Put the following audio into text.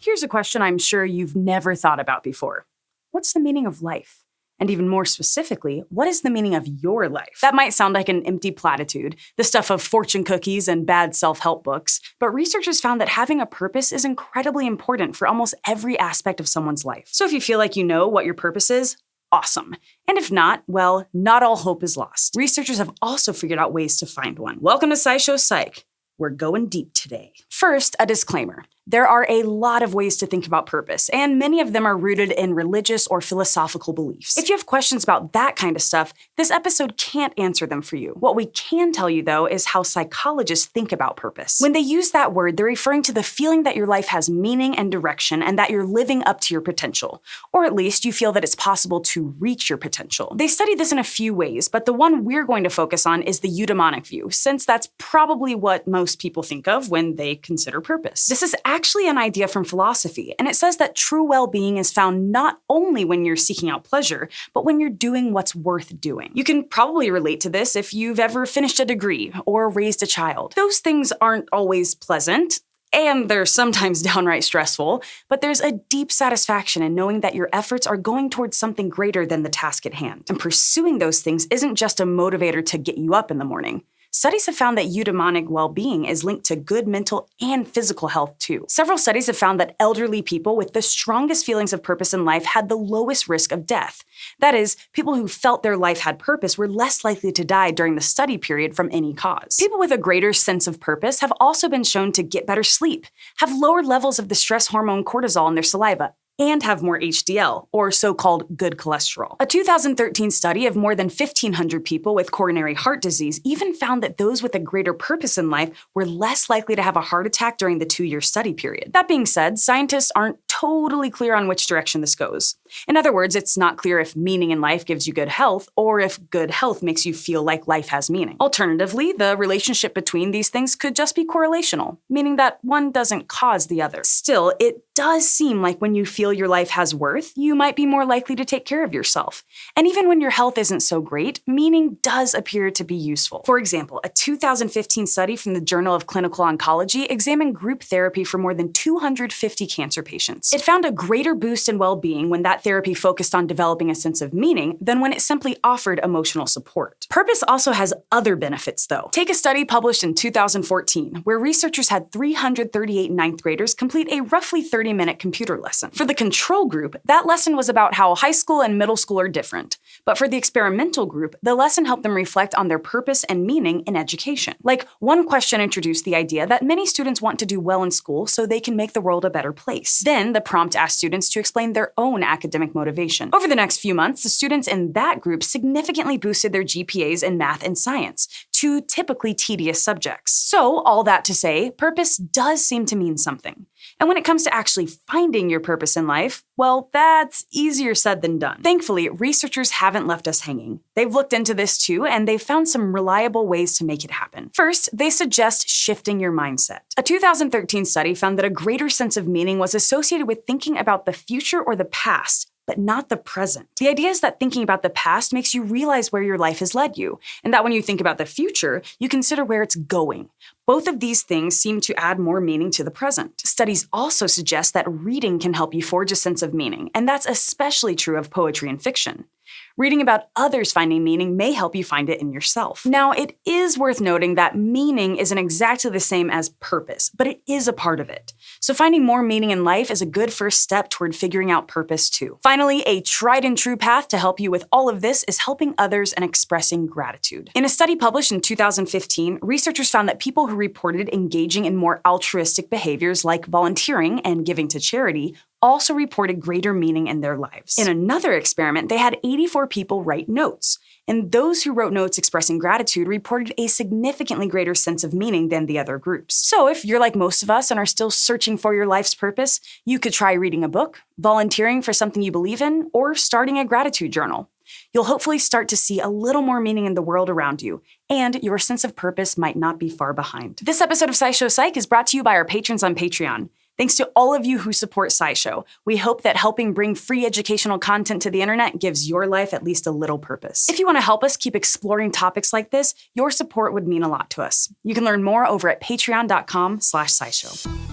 Here's a question I'm sure you've never thought about before. What's the meaning of life? And even more specifically, what is the meaning of your life? That might sound like an empty platitude, the stuff of fortune cookies and bad self-help books, but researchers found that having a purpose is incredibly important for almost every aspect of someone's life. So if you feel like you know what your purpose is, awesome. And if not, well, not all hope is lost. Researchers have also figured out ways to find one. Welcome to SciShow Psych. We're going deep today. First, a disclaimer. There are a lot of ways to think about purpose, and many of them are rooted in religious or philosophical beliefs. If you have questions about that kind of stuff, this episode can't answer them for you. What we can tell you, though, is how psychologists think about purpose. When they use that word, they're referring to the feeling that your life has meaning and direction and that you're living up to your potential. Or at least you feel that it's possible to reach your potential. They study this in a few ways, but the one we're going to focus on is the Eudaimonic View, since that's probably what most people think of when they consider purpose. This is actually an idea from philosophy, and it says that true well-being is found not only when you're seeking out pleasure, but when you're doing what's worth doing. You can probably relate to this if you've ever finished a degree or raised a child. Those things aren't always pleasant, and they're sometimes downright stressful, but there's a deep satisfaction in knowing that your efforts are going towards something greater than the task at hand. And pursuing those things isn't just a motivator to get you up in the morning. Studies have found that eudaimonic well-being is linked to good mental and physical health too. Several studies have found that elderly people with the strongest feelings of purpose in life had the lowest risk of death. That is, people who felt their life had purpose were less likely to die during the study period from any cause. People with a greater sense of purpose have also been shown to get better sleep, have lower levels of the stress hormone cortisol in their saliva, and have more HDL, or so-called good cholesterol. A 2013 study of more than 1,500 people with coronary heart disease even found that those with a greater purpose in life were less likely to have a heart attack during the 2-year study period. That being said, scientists aren't totally clear on which direction this goes. In other words, it's not clear if meaning in life gives you good health, or if good health makes you feel like life has meaning. Alternatively, the relationship between these things could just be correlational, meaning that one doesn't cause the other. Still, it does seem like when you feel your life has worth, you might be more likely to take care of yourself. And even when your health isn't so great, meaning does appear to be useful. For example, a 2015 study from the Journal of Clinical Oncology examined group therapy for more than 250 cancer patients. It found a greater boost in well-being when that therapy focused on developing a sense of meaning than when it simply offered emotional support. Purpose also has other benefits, though. Take a study published in 2014, where researchers had 338 ninth graders complete a roughly 30-minute computer lesson. For the control group, that lesson was about how high school and middle school are different. But for the experimental group, the lesson helped them reflect on their purpose and meaning in education. Like, one question introduced the idea that many students want to do well in school so they can make the world a better place. Then, the prompt asked students to explain their own academic motivation. Over the next few months, the students in that group significantly boosted their GPAs in math and science, two typically tedious subjects. So, all that to say, purpose does seem to mean something. And when it comes to actually finding your purpose in life, well, that's easier said than done. Thankfully, researchers haven't left us hanging. They've looked into this too, and they've found some reliable ways to make it happen. First, they suggest shifting your mindset. A 2013 study found that a greater sense of meaning was associated with thinking about the future or the past, but not the present. The idea is that thinking about the past makes you realize where your life has led you, and that when you think about the future, you consider where it's going. Both of these things seem to add more meaning to the present. Studies also suggest that reading can help you forge a sense of meaning, and that's especially true of poetry and fiction. Reading about others finding meaning may help you find it in yourself. Now, it is worth noting that meaning isn't exactly the same as purpose, but it is a part of it. So finding more meaning in life is a good first step toward figuring out purpose too. Finally, a tried and true path to help you with all of this is helping others and expressing gratitude. In a study published in 2015, researchers found that people who reported engaging in more altruistic behaviors like volunteering and giving to charity also reported greater meaning in their lives. In another experiment, they had 84 people write notes, and those who wrote notes expressing gratitude reported a significantly greater sense of meaning than the other groups. So if you're like most of us and are still searching for your life's purpose, you could try reading a book, volunteering for something you believe in, or starting a gratitude journal. You'll hopefully start to see a little more meaning in the world around you, and your sense of purpose might not be far behind. This episode of SciShow Psych is brought to you by our patrons on Patreon. Thanks to all of you who support SciShow. We hope that helping bring free educational content to the internet gives your life at least a little purpose. If you want to help us keep exploring topics like this, your support would mean a lot to us. You can learn more over at patreon.com/SciShow.